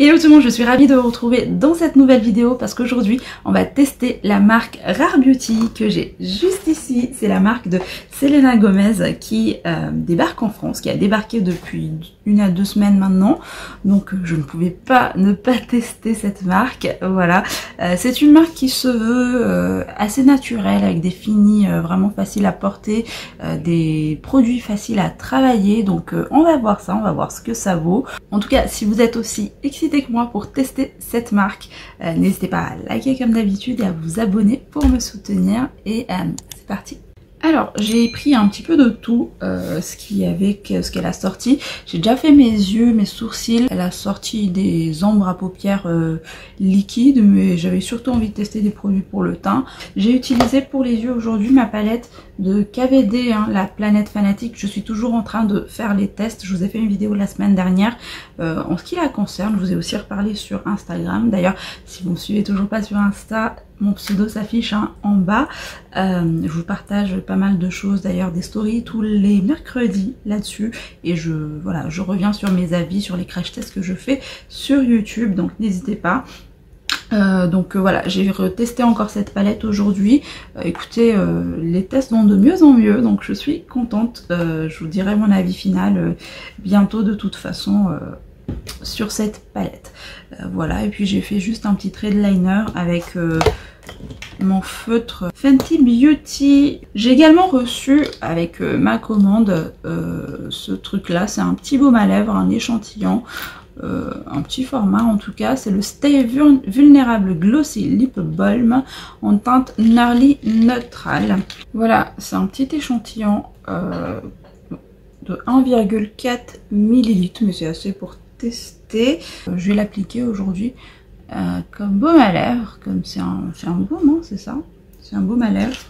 Hello tout le monde, je suis ravie de vous retrouver dans cette nouvelle vidéo parce qu'aujourd'hui on va tester la marque Rare Beauty que j'ai juste ici. C'est la marque de Selena Gomez qui débarque en France, qui a débarqué depuis 1 à 2 semaines maintenant. Donc je ne pouvais pas ne pas tester cette marque. Voilà, c'est une marque qui se veut assez naturelle avec des finis vraiment faciles à porter, des produits faciles à travailler. Donc on va voir ça, on va voir ce que ça vaut. En tout cas, si vous êtes aussi excité que moi pour tester cette marque, n'hésitez pas à liker comme d'habitude et à vous abonner pour me soutenir. Et c'est parti. Alors j'ai pris un petit peu de tout ce qu'elle a sorti. J'ai déjà fait mes yeux, mes sourcils. Elle a sorti des ombres à paupières liquides, mais j'avais surtout envie de tester des produits pour le teint. J'ai utilisé pour les yeux aujourd'hui ma palette de KVD, la Planète Fanatique. Je suis toujours en train de faire les tests. Je vous ai fait une vidéo la semaine dernière en ce qui la concerne. Je vous ai aussi reparlé sur Instagram. D'ailleurs, si vous ne me suivez toujours pas sur Insta, mon pseudo s'affiche en bas. Je vous partage pas mal de choses, d'ailleurs des stories tous les mercredis là-dessus. Et je reviens sur mes avis, sur les crash tests que je fais sur YouTube. Donc n'hésitez pas. Voilà, j'ai retesté encore cette palette aujourd'hui. Écoutez, les tests vont de mieux en mieux, donc je suis contente. Je vous dirai mon avis final bientôt de toute façon sur cette palette. Voilà, et puis j'ai fait juste un petit trait de liner avec mon feutre Fenty Beauty. J'ai également reçu avec ma commande ce truc là, c'est un petit baume à lèvres, un échantillon. Un petit format en tout cas, c'est le Stay Vulnerable Glossy Lip Balm en teinte Gnarly Neutral. Voilà, c'est un petit échantillon de 1,4 ml, mais c'est assez pour tester. Je vais l'appliquer aujourd'hui comme baume à lèvres, comme c'est un baume, hein, c'est ça, c'est un baume à lèvres.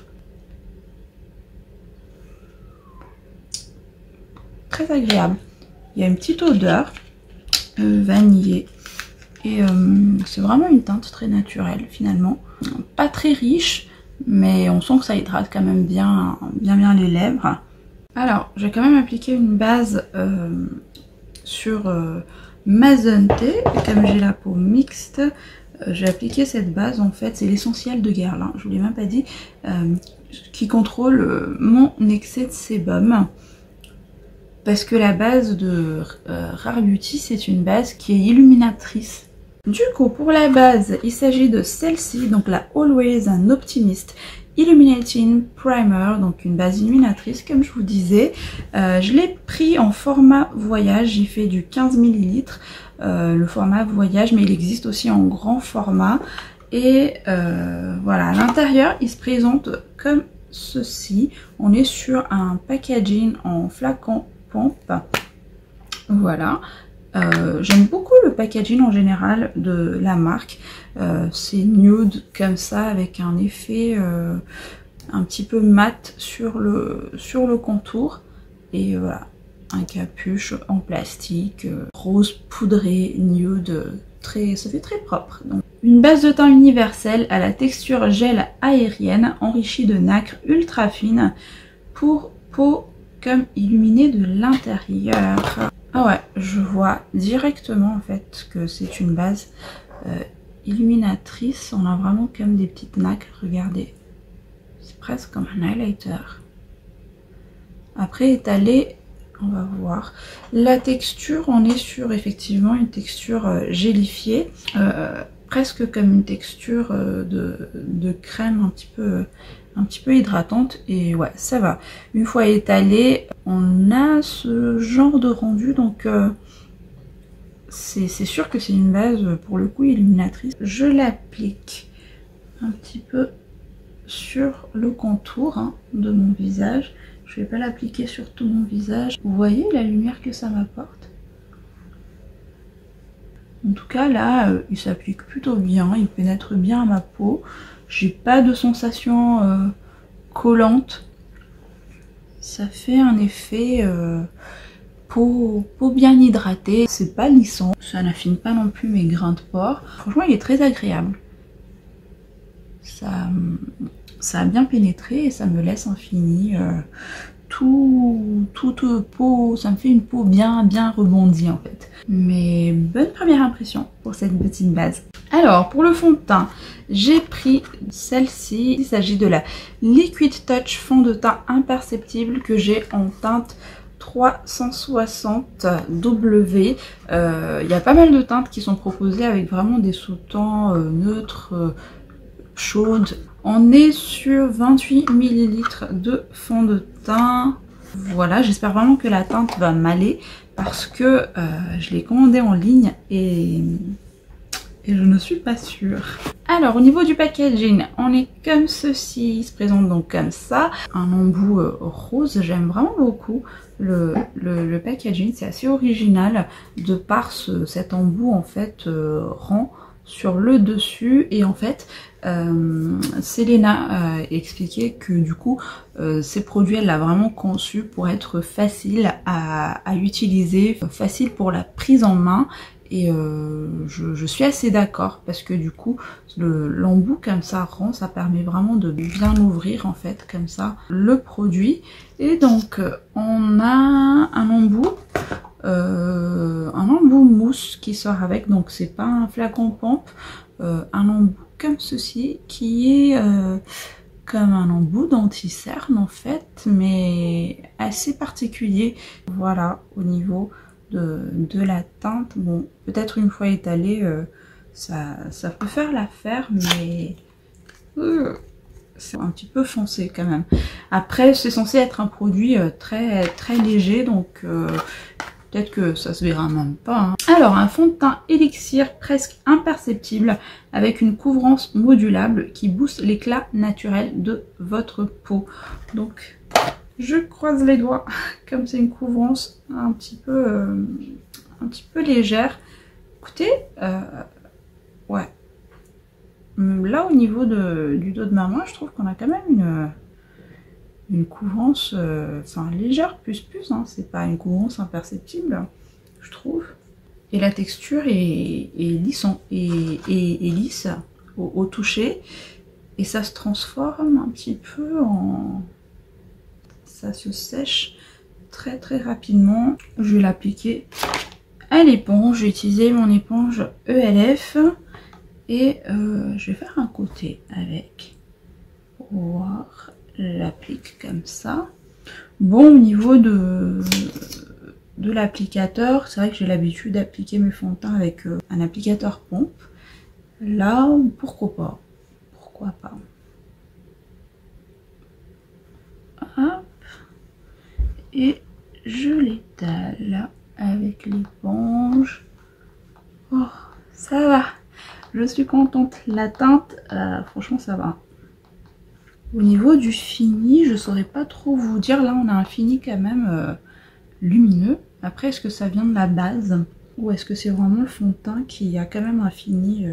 Très agréable, il y a une petite odeur vanillé et c'est vraiment une teinte très naturelle finalement, pas très riche mais on sent que ça hydrate quand même bien les lèvres. Alors j'ai quand même appliqué une base sur ma zone T, comme j'ai la peau mixte. J'ai appliqué cette base, en fait c'est l'essentiel de Guerlain, je vous l'ai même pas dit, qui contrôle mon excès de sébum. Parce que la base de Rare Beauty, c'est une base qui est illuminatrice. Du coup, pour la base, il s'agit de celle-ci, donc la Always an Optimist Illuminating Primer, donc une base illuminatrice, comme je vous disais. Je l'ai pris en format voyage, j'ai fait du 15 ml, le format voyage, mais il existe aussi en grand format. Et voilà, à l'intérieur, il se présente comme ceci. On est sur un packaging en flacon pompe. Voilà, j'aime beaucoup le packaging en général de la marque. C'est nude comme ça avec un effet un petit peu mat sur le contour. Et voilà, un capuche en plastique rose poudré nude, ça fait très propre. Donc, une base de teint universelle à la texture gel aérienne enrichie de nacre ultra fine pour peau comme illuminée de l'intérieur. Ah ouais, je vois directement en fait que c'est une base illuminatrice. On a vraiment comme des petites nacres, regardez. C'est presque comme un highlighter. Après étalé, on va voir. La texture, on est sur effectivement une texture gélifiée. Presque comme une texture de crème un petit peu hydratante, et ouais, ça va. Une fois étalé, on a ce genre de rendu, donc c'est sûr que c'est une base pour le coup illuminatrice. Je l'applique un petit peu sur le contour de mon visage. Je vais pas l'appliquer sur tout mon visage. Vous voyez la lumière que ça m'apporte? En tout cas là, il s'applique plutôt bien, il pénètre bien à ma peau. J'ai pas de sensation collante. Ça fait un effet peau bien hydratée. C'est pas lissant, ça n'affine pas non plus mes grains de pores. Franchement, il est très agréable. Ça a bien pénétré et ça me laisse un fini toute peau, ça me fait une peau bien rebondie en fait. Mais bonne première impression pour cette petite base. Alors pour le fond de teint, j'ai pris celle-ci. Il s'agit de la Liquid Touch fond de teint imperceptible que j'ai en teinte 360W. Il y a pas mal de teintes qui sont proposées avec vraiment des sous-tons neutres, chaudes. On est sur 28 ml de fond de teint. Voilà, j'espère vraiment que la teinte va m'aller parce que je l'ai commandé en ligne et je ne suis pas sûre. Alors au niveau du packaging, on est comme ceci, il se présente donc comme ça. Un embout rose, j'aime vraiment beaucoup le packaging, c'est assez original de par cet embout en fait rond sur le dessus. Et en fait Selena expliquait que du coup ces produits elle l'a vraiment conçu pour être facile à utiliser, facile pour la prise en main. Et je suis assez d'accord parce que du coup l'embout comme ça rond, ça permet vraiment de bien ouvrir en fait comme ça le produit. Et donc on a un embout mousse qui sort avec, donc c'est pas un flacon pompe, un embout comme ceci qui est comme un embout d'anti-cerne en fait, mais assez particulier. Voilà au niveau de la teinte. Bon, peut-être une fois étalée, ça peut faire l'affaire, mais c'est un petit peu foncé quand même. Après, c'est censé être un produit très léger, donc peut-être que ça se verra même pas. Hein. Alors, un fond de teint élixir presque imperceptible avec une couvrance modulable qui booste l'éclat naturel de votre peau. Donc, je croise les doigts, comme c'est une couvrance un petit peu légère. Écoutez, ouais. Là au niveau du dos de ma main, je trouve qu'on a quand même une couvrance, enfin légère plus, hein. C'est pas une couvrance imperceptible, je trouve. Et la texture est lisse, lisse au toucher. Et ça se transforme un petit peu en... Ça se sèche très rapidement. Je vais l'appliquer à l'éponge. J'ai utilisé mon éponge ELF et je vais faire un côté avec pour voir. L'applique comme ça. Bon, au niveau de l'applicateur, c'est vrai que j'ai l'habitude d'appliquer mes fonds de teint avec un applicateur pompe. Là, pourquoi pas? Pourquoi pas? Hop. Et je l'étale avec l'éponge. Oh, ça va. Je suis contente. La teinte, franchement, ça va. Au niveau du fini, je saurais pas trop vous dire. Là, on a un fini quand même lumineux. Après, est-ce que ça vient de la base? Ou est-ce que c'est vraiment le fond de teint qui a quand même un fini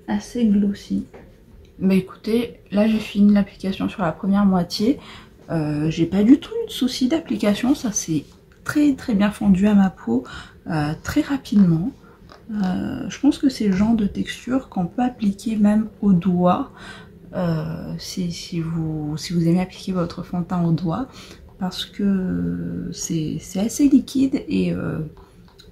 assez glossy? Bah écoutez, là j'ai fini l'application sur la première moitié. J'ai pas du tout eu de souci d'application. Ça s'est très bien fondu à ma peau très rapidement. Je pense que c'est le genre de texture qu'on peut appliquer même au doigt. Si vous aimez appliquer votre fond de teint au doigt, parce que c'est assez liquide et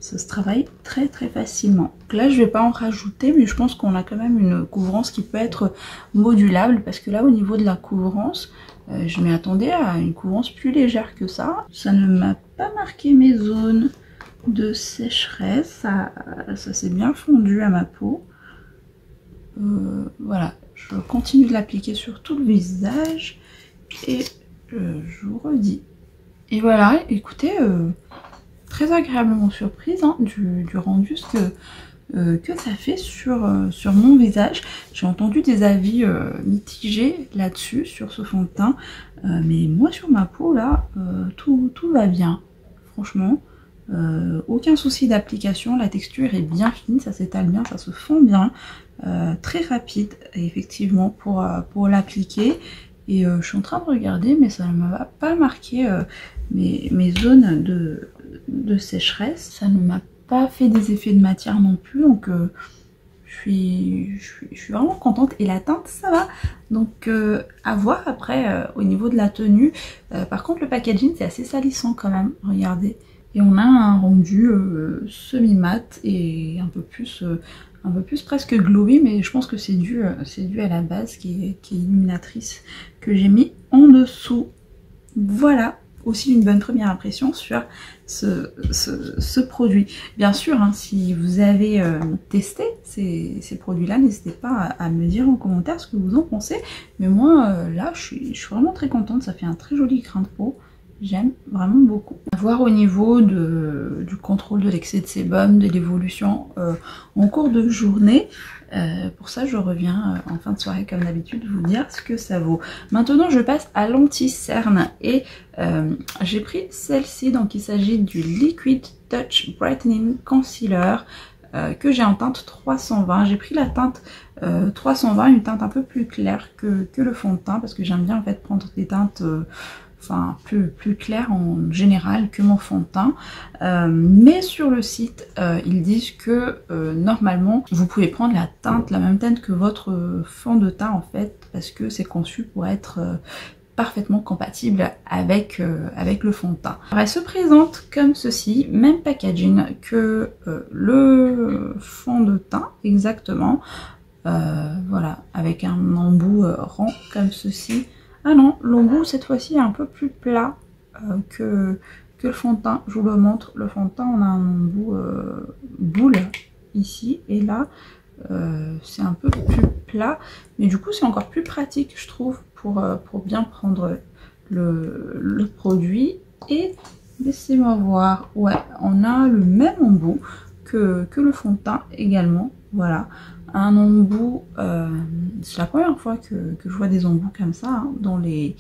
ça se travaille très facilement. Donc là je vais pas en rajouter, mais je pense qu'on a quand même une couvrance qui peut être modulable, parce que là au niveau de la couvrance, je m'y attendais à une couvrance plus légère que ça. Ça ne m'a pas marqué mes zones de sécheresse, ça s'est bien fondu à ma peau. Voilà, je continue de l'appliquer sur tout le visage et je vous redis. Et voilà, écoutez, très agréablement surprise hein, du rendu que ça fait sur mon visage. J'ai entendu des avis mitigés là-dessus, sur ce fond de teint, mais moi sur ma peau là, tout va bien, franchement. Aucun souci d'application, la texture est bien fine, ça s'étale bien, ça se fond bien, très rapide effectivement pour l'appliquer. Et je suis en train de regarder, mais ça ne m'a pas marqué mes zones de sécheresse, ça ne m'a pas fait des effets de matière non plus, donc je je suis vraiment contente et la teinte ça va, donc à voir après au niveau de la tenue. Par contre le packaging c'est assez salissant quand même, regardez, et on a un rendu semi-mat et un peu plus presque glowy, mais je pense que c'est dû à la base qui est illuminatrice que j'ai mis en dessous. Voilà, aussi une bonne première impression sur ce produit. Bien sûr, hein, si vous avez testé ces produits-là, n'hésitez pas à me dire en commentaire ce que vous en pensez. Mais moi, là, je suis vraiment très contente. Ça fait un très joli grain de peau. J'aime vraiment beaucoup. À voir au niveau du contrôle de l'excès de sébum, de l'évolution en cours de journée. Pour ça, je reviens en fin de soirée comme d'habitude vous dire ce que ça vaut. Maintenant, je passe à l'anti-cerne et j'ai pris celle-ci. Donc, il s'agit du Liquid Touch Brightening Concealer que j'ai en teinte 320. J'ai pris la teinte 320, une teinte un peu plus claire que le fond de teint parce que j'aime bien en fait prendre des teintes enfin plus clair en général que mon fond de teint, mais sur le site ils disent que normalement vous pouvez prendre la même teinte que votre fond de teint en fait, parce que c'est conçu pour être parfaitement compatible avec le fond de teint. Alors, elle se présente comme ceci, même packaging que le fond de teint exactement, voilà, avec un embout rond comme ceci. Ah non, l'embout cette fois-ci est un peu plus plat que le fond de teint. Je vous le montre, le fond de teint on a un embout boule ici et là c'est un peu plus plat, mais du coup c'est encore plus pratique je trouve pour bien prendre le produit. Et laissez-moi voir, ouais, on a le même embout que le fond de teint également, voilà. Un embout, c'est la première fois que je vois des embouts comme ça hein, dans les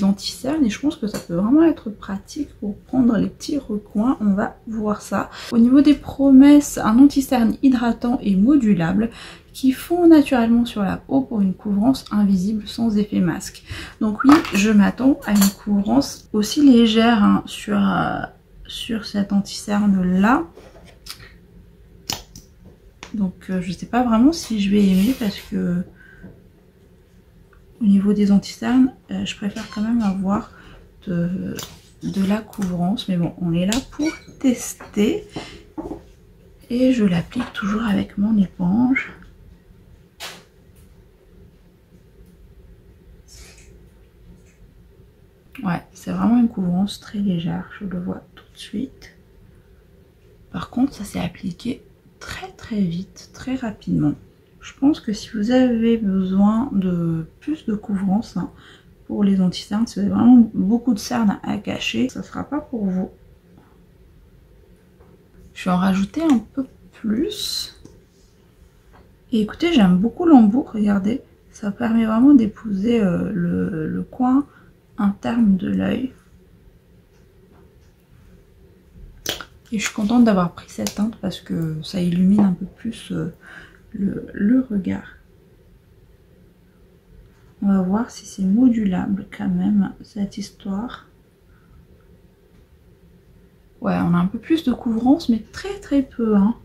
anti-cernes, et je pense que ça peut vraiment être pratique pour prendre les petits recoins. On va voir ça. Au niveau des promesses, un anti-cerne hydratant et modulable qui fond naturellement sur la peau pour une couvrance invisible sans effet masque. Donc oui, je m'attends à une couvrance aussi légère hein, sur cet anti-cerne là. Donc je sais pas vraiment si je vais aimer parce que au niveau des anti-cernes, je préfère quand même avoir de la couvrance. Mais bon, on est là pour tester. Et je l'applique toujours avec mon éponge. Ouais, c'est vraiment une couvrance très légère, je le vois tout de suite. Par contre, ça s'est appliqué très vite, très rapidement. Je pense que si vous avez besoin de plus de couvrance hein, pour les anti-cernes, si vous avez vraiment beaucoup de cernes à cacher, ça ne sera pas pour vous. Je vais en rajouter un peu plus. Et écoutez, j'aime beaucoup l'embout, regardez. Ça permet vraiment d'épouser le coin interne de l'œil. Et je suis contente d'avoir pris cette teinte parce que ça illumine un peu plus le regard. On va voir si c'est modulable quand même cette histoire. Ouais, on a un peu plus de couvrance mais très peu hein.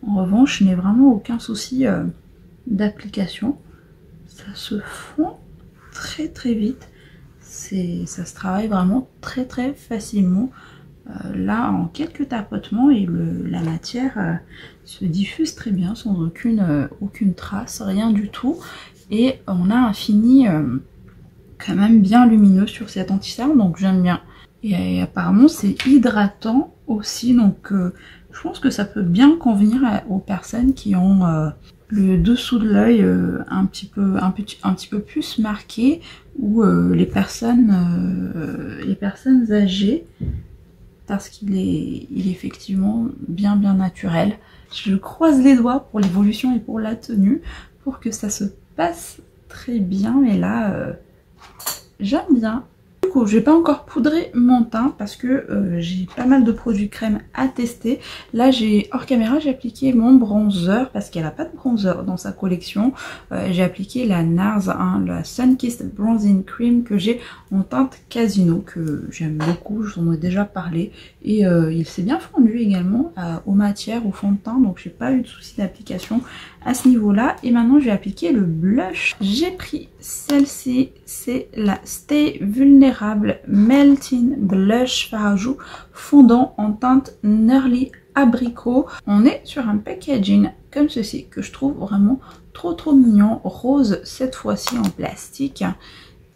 En revanche, je n'ai vraiment aucun souci d'application. Ça se fond très vite. Ça se travaille vraiment très facilement. Là, en quelques tapotements, et la matière se diffuse très bien sans aucune trace, rien du tout. Et on a un fini quand même bien lumineux sur cet anti-cerne, donc j'aime bien. Et apparemment, c'est hydratant aussi, donc je pense que ça peut bien convenir aux personnes qui ont le dessous de l'œil un petit peu plus marqué, ou les personnes âgées, parce qu'il est effectivement bien naturel. Je croise les doigts pour l'évolution et pour la tenue pour que ça se passe très bien, mais là j'aime bien. Du coup, je vais pas encore poudrer mon teint parce que j'ai pas mal de produits crème à tester. Là, hors caméra, j'ai appliqué mon bronzer parce qu'elle a pas de bronzer dans sa collection. J'ai appliqué la NARS, hein, la Sunkissed Bronzing Cream que j'ai en teinte Casino, que j'aime beaucoup, je vous en ai déjà parlé. Et il s'est bien fondu également aux matières, au fond de teint, donc j'ai pas eu de souci d'application à ce niveau-là. Et maintenant, je vais appliquer le blush. J'ai pris celle-ci, c'est la Stay Vulnerable Melting Blush Fard à joues fondant en teinte Nerly Abricot. On est sur un packaging comme ceci que je trouve vraiment trop mignon, rose cette fois-ci en plastique,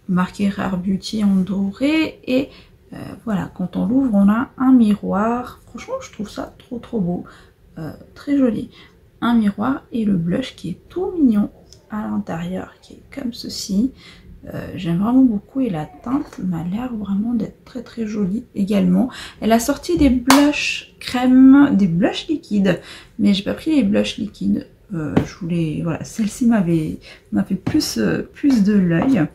marqué Rare Beauty en doré. Et voilà, quand on l'ouvre, on a un miroir. Franchement, je trouve ça trop beau, très joli. Un miroir et le blush qui est tout mignon à l'intérieur, qui est comme ceci. J'aime vraiment beaucoup et la teinte m'a l'air vraiment d'être très jolie également. Elle a sorti des blushs crème, des blushs liquides, mais j'ai pas pris les blushs liquides. Je voulais, voilà, celle-ci m'a fait plus de l'œil.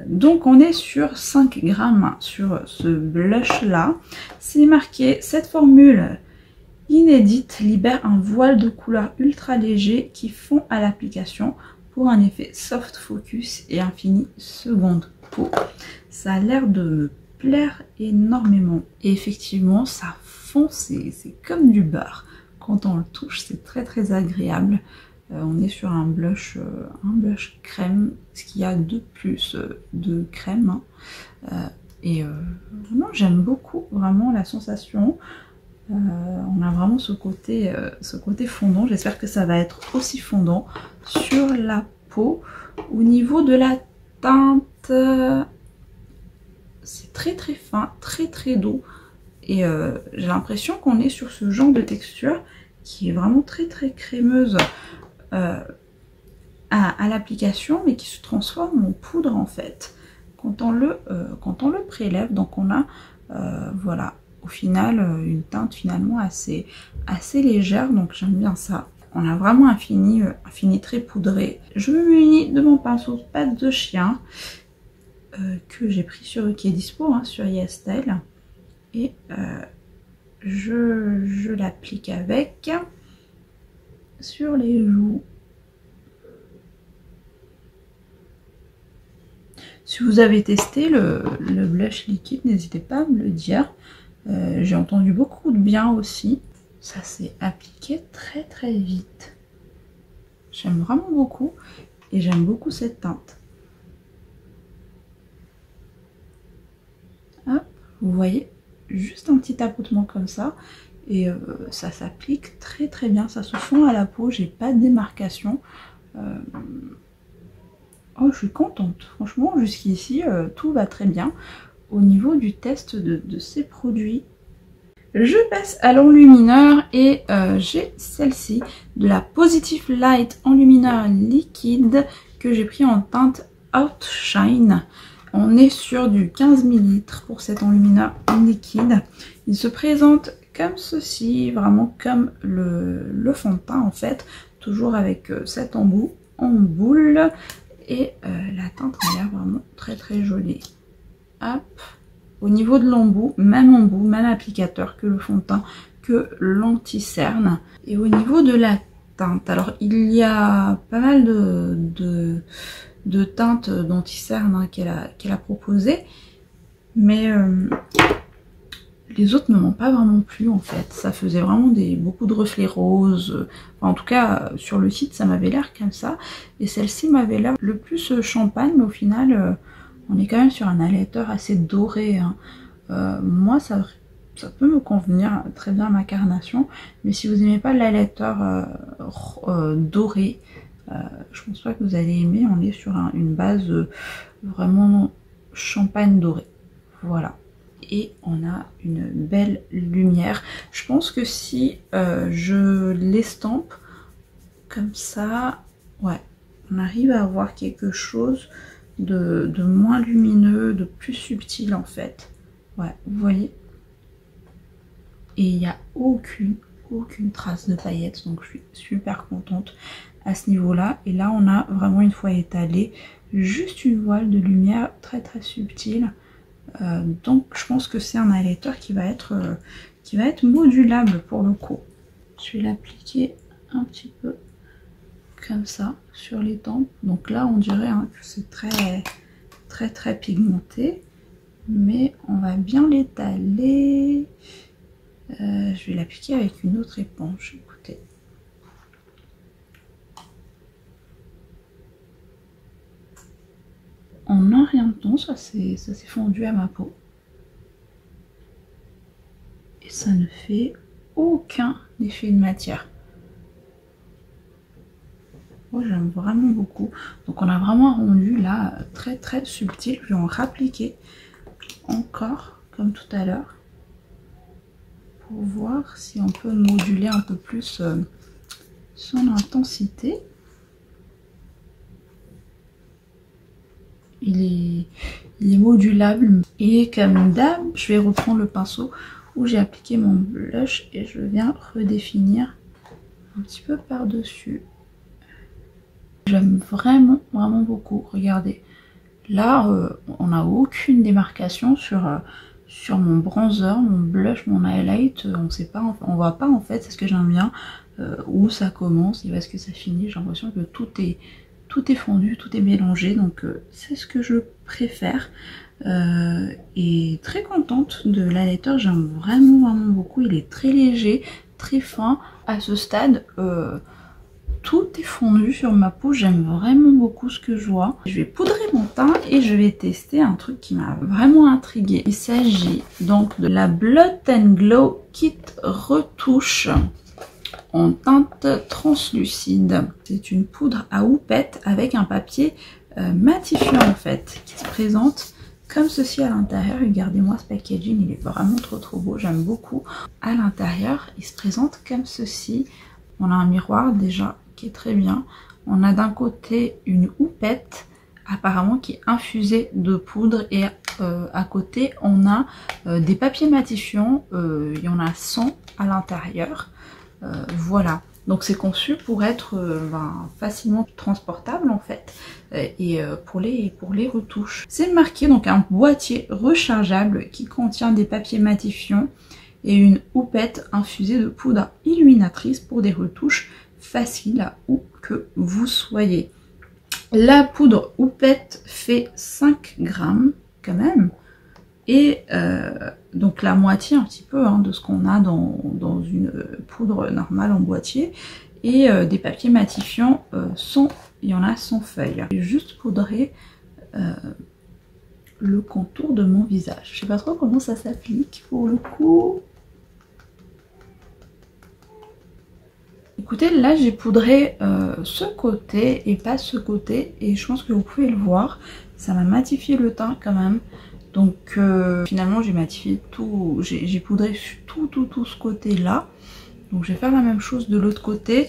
Donc on est sur 5 grammes sur ce blush là. C'est marqué: cette formule inédite libère un voile de couleur ultra léger qui fond à l'application pour un effet soft focus et infini seconde peau. Ça a l'air de me plaire énormément. Et effectivement, ça fond, c'est comme du beurre. Quand on le touche, c'est très agréable. On est sur un blush crème, ce qu'il y a de plus de crème. Et vraiment, j'aime beaucoup vraiment la sensation. On a vraiment ce côté fondant. J'espère que ça va être aussi fondant sur la peau. Au niveau de la teinte, c'est très fin, très doux. Et j'ai l'impression qu'on est sur ce genre de texture qui est vraiment très crémeuse à l'application, mais qui se transforme en poudre en fait quand on le prélève. Donc on a voilà, au final une teinte finalement assez légère, donc j'aime bien ça. On a vraiment un fini très poudré. Je me munis de mon pinceau patte de chien que j'ai pris qui est dispo hein, sur YesStyle, et je l'applique avec sur les joues. Si vous avez testé le blush liquide, n'hésitez pas à me le dire. J'ai entendu beaucoup de bien aussi. Ça s'est appliqué très vite. J'aime vraiment beaucoup et j'aime beaucoup cette teinte. Hop, vous voyez, juste un petit tapotement comme ça et ça s'applique très bien. Ça se fond à la peau, j'ai pas de démarcation. Oh, je suis contente. Franchement, jusqu'ici, tout va très bien au niveau du test de ces produits. Je passe à l'enlumineur et j'ai celle-ci, de la Positive Light enlumineur liquide que j'ai pris en teinte Outshine. On est sur du 15 ml pour cet enlumineur liquide. Il se présente comme ceci, vraiment comme le fond de teint en fait, toujours avec cet embout en boule. Et la teinte a l'air vraiment très jolie. Hop. Au niveau de l'embout, même applicateur que le fond de teint, que l'anti-cerne. Et au niveau de la teinte, alors il y a pas mal de teintes d'anti-cerne hein, qu'elle a proposé, mais les autres ne m'ont pas vraiment plu en fait. Ça faisait vraiment beaucoup de reflets roses. Enfin, en tout cas, sur le site, ça m'avait l'air comme ça. Et celle-ci m'avait l'air le plus champagne, mais au final, on est quand même sur un highlighter assez doré. Hein. Moi, ça peut me convenir très bien à ma carnation. Mais si vous n'aimez pas l'highlighter doré, je pense pas que vous allez aimer. On est sur une base vraiment champagne doré. Voilà. Et on a une belle lumière. Je pense que si je l'estampe comme ça, ouais, on arrive à avoir quelque chose de moins lumineux, de plus subtil en fait. Ouais, vous voyez. Et il n'y a aucune trace de paillettes, donc je suis super contente à ce niveau-là. Et là, on a vraiment, une fois étalé, juste une voile de lumière très subtile. Donc je pense que c'est un highlighter qui va être modulable pour le coup. Je vais l'appliquer un petit peu comme ça sur les tempes. Donc là on dirait hein, que c'est très pigmenté, mais on va bien l'étaler. Je vais l'appliquer avec une autre éponge. Écoutez. En un rien de temps, ça s'est fondu à ma peau. Et ça ne fait aucun effet de matière. Moi j'aime vraiment beaucoup. Donc on a vraiment un rendu là très subtil. Je vais en rappliquer encore comme tout à l'heure pour voir si on peut moduler un peu plus son intensité. Il est modulable. Et comme d'hab, je vais reprendre le pinceau où j'ai appliqué mon blush et je viens redéfinir un petit peu par-dessus. J'aime vraiment beaucoup. Regardez, là on n'a aucune démarcation sur mon bronzer, mon blush, mon highlight. On sait pas, on voit pas en fait, c'est ce que j'aime bien, où ça commence et où est-ce que ça finit. J'ai l'impression que tout est fondu, tout est mélangé, donc c'est ce que je préfère. Et très contente de l'highlighter, j'aime vraiment beaucoup. Il est très léger, très fin. À ce stade, tout est fondu sur ma peau, j'aime vraiment beaucoup ce que je vois. Je vais poudrer mon teint et je vais tester un truc qui m'a vraiment intriguée. Il s'agit donc de la Blood and Glow Kit Retouche en teinte translucide. C'est une poudre à houppette avec un papier matifiant en fait, qui se présente comme ceci à l'intérieur. Regardez-moi ce packaging, il est vraiment trop beau, j'aime beaucoup. À l'intérieur, il se présente comme ceci. On a un miroir déjà qui est très bien. On a d'un côté une houppette apparemment qui est infusée de poudre et à côté on a des papiers matifiants. Il y en a 100 à l'intérieur. Voilà. Donc c'est conçu pour être facilement transportable en fait et pour les retouches. C'est marqué donc un boîtier rechargeable qui contient des papiers matifiants et une houppette infusée de poudre illuminatrice pour des retouches faciles où que vous soyez. La poudre houppette fait 5 grammes quand même et donc la moitié un petit peu hein, de ce qu'on a dans une poudre normale en boîtier, et des papiers matifiants il y en a 100 feuilles. J'ai juste poudré le contour de mon visage. Je sais pas trop comment ça s'applique pour le coup. Écoutez, là j'ai poudré ce côté et pas ce côté, et je pense que vous pouvez le voir, ça m'a matifié le teint quand même. Donc finalement j'ai matifié tout, j'ai poudré tout ce côté là. Donc je vais faire la même chose de l'autre côté.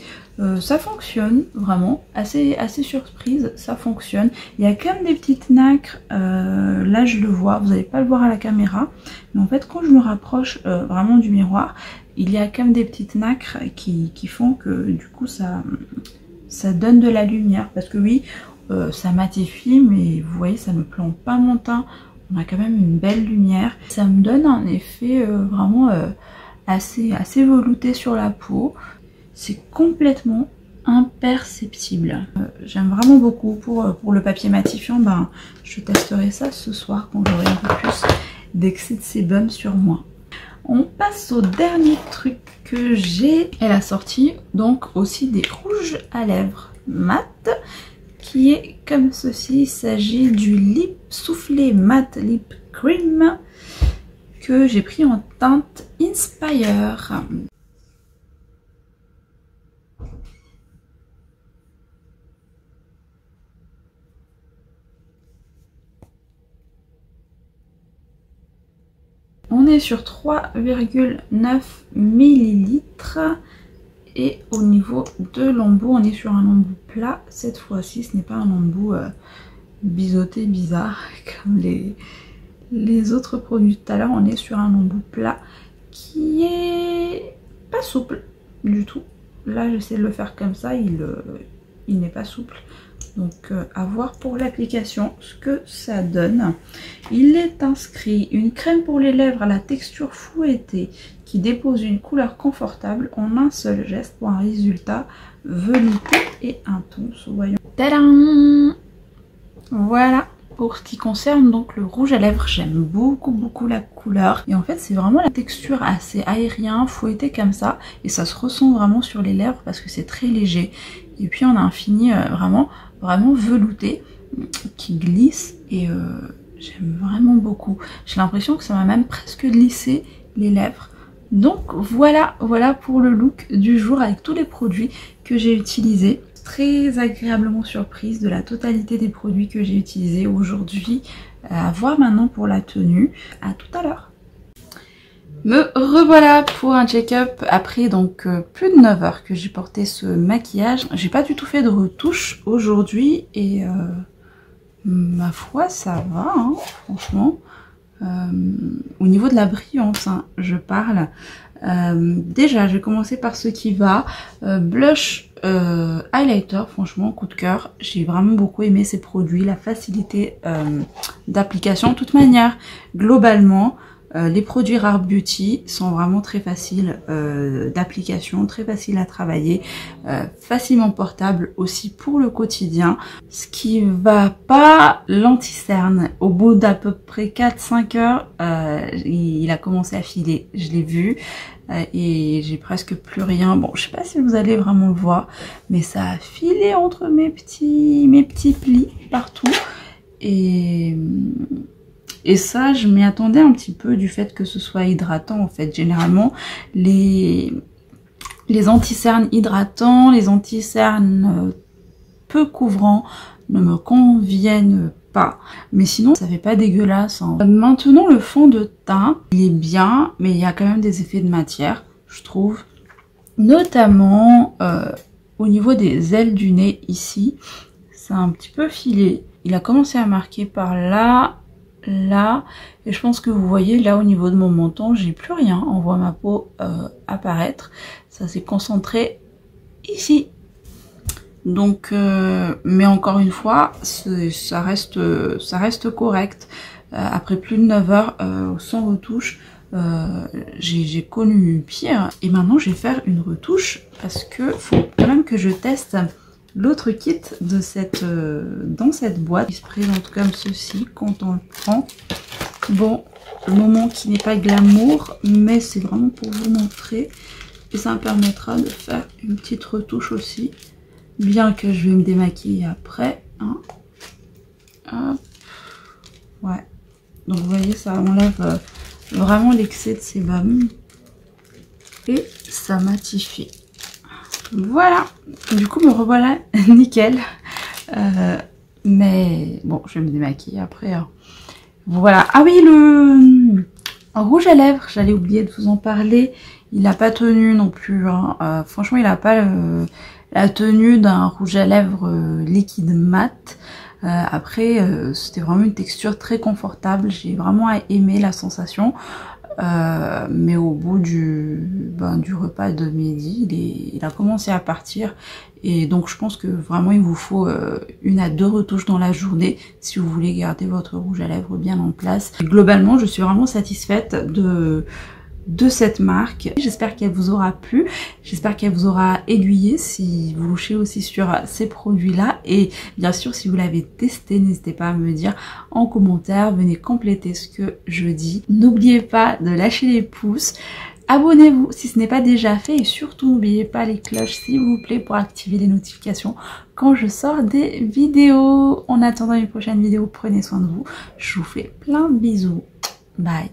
Ça fonctionne vraiment, assez surprise, ça fonctionne. Il y a quand même des petites nacres, là je le vois, vous n'allez pas le voir à la caméra, mais en fait quand je me rapproche vraiment du miroir, il y a quand même des petites nacres qui font que du coup ça donne de la lumière. Parce que oui, ça matifie, mais vous voyez ça ne plombe pas mon teint, on a quand même une belle lumière. Ça me donne un effet vraiment assez velouté sur la peau. C'est complètement imperceptible. J'aime vraiment beaucoup. Pour le papier matifiant, je testerai ça ce soir quand j'aurai un peu plus d'excès de sébum sur moi. On passe au dernier truc que j'ai. Elle a sorti donc aussi des rouges à lèvres mat qui est comme ceci. Il s'agit du Lip Soufflé Matte Lip Cream que j'ai pris en teinte Inspire. On est sur 3,9 ml et au niveau de l'embout, on est sur un embout plat. Cette fois-ci, ce n'est pas un embout biseauté bizarre comme les autres produits de tout à l'heure. On est sur un embout plat qui est pas souple du tout. Là, j'essaie de le faire comme ça, il n'est pas souple. Donc à voir pour l'application ce que ça donne. Il est inscrit une crème pour les lèvres à la texture fouettée qui dépose une couleur confortable en un seul geste pour un résultat velouté et intense. Voyons. Tadam! Voilà. Pour ce qui concerne donc le rouge à lèvres, j'aime beaucoup la couleur. Et en fait, c'est vraiment la texture assez aérien, fouetté comme ça. Et ça se ressent vraiment sur les lèvres parce que c'est très léger. Et puis on a un fini vraiment velouté qui glisse. Et j'aime vraiment beaucoup. J'ai l'impression que ça m'a même presque lissé les lèvres. Donc voilà pour le look du jour avec tous les produits que j'ai utilisés. Très agréablement surprise de la totalité des produits que j'ai utilisés aujourd'hui. À voir maintenant pour la tenue. À tout à l'heure. Me revoilà pour un check-up après donc plus de 9 heures que j'ai porté ce maquillage. J'ai pas du tout fait de retouche aujourd'hui et ma foi ça va hein, franchement. Au niveau de la brillance, hein, je parle. Déjà, je vais commencer par ce qui va. Blush highlighter, franchement, coup de cœur. J'ai vraiment beaucoup aimé ces produits, la facilité d'application. De toute manière, globalement, les produits Rare Beauty sont vraiment très faciles d'application, très faciles à travailler, facilement portables aussi pour le quotidien. Ce qui va pas, l'anti-cerne. Au bout d'à peu près 4-5 heures, il a commencé à filer, je l'ai vu. Et j'ai presque plus rien. Bon, je sais pas si vous allez vraiment le voir, mais ça a filé entre mes petits plis partout. Et ça, je m'y attendais un petit peu du fait que ce soit hydratant en fait. Généralement, les anti-cernes hydratants, les anti-cernes peu couvrants ne me conviennent pas. Mais sinon, ça fait pas dégueulasse. Hein. Maintenant, le fond de teint, il est bien, mais il y a quand même des effets de matière, je trouve. Notamment au niveau des ailes du nez ici, c'est un petit peu filé. Il a commencé à marquer par là. Et je pense que vous voyez là au niveau de mon menton j'ai plus rien, on voit ma peau apparaître, ça s'est concentré ici. Donc mais encore une fois ça reste correct. Après plus de 9 heures sans retouche, j'ai connu pire. Et maintenant je vais faire une retouche parce que faut quand même que je teste l'autre kit de dans cette boîte. Il se présente comme ceci quand on le prend. Bon, le moment qui n'est pas glamour, mais c'est vraiment pour vous montrer. Et ça me permettra de faire une petite retouche aussi. Bien que je vais me démaquiller après. Hein. Hop. Ouais. Donc vous voyez, ça enlève vraiment l'excès de sébum. Et ça matifie. Voilà, du coup me revoilà nickel, mais bon je vais me démaquiller après. Hein. Voilà, ah oui le rouge à lèvres, j'allais oublier de vous en parler, il n'a pas tenu non plus, hein. Franchement il n'a pas la tenue d'un rouge à lèvres liquide mat. Après c'était vraiment une texture très confortable, j'ai vraiment aimé la sensation. Mais au bout du repas de midi, il a commencé à partir et donc je pense que vraiment il vous faut 1 à 2 retouches dans la journée si vous voulez garder votre rouge à lèvres bien en place. Et globalement je suis vraiment satisfaite de cette marque. J'espère qu'elle vous aura plu, j'espère qu'elle vous aura aiguillé si vous louchez aussi sur ces produits là, et bien sûr si vous l'avez testé n'hésitez pas à me dire en commentaire, venez compléter ce que je dis. N'oubliez pas de lâcher les pouces, abonnez-vous si ce n'est pas déjà fait et surtout n'oubliez pas les cloches s'il vous plaît pour activer les notifications quand je sors des vidéos. En attendant une prochaine vidéo, prenez soin de vous, je vous fais plein de bisous, bye.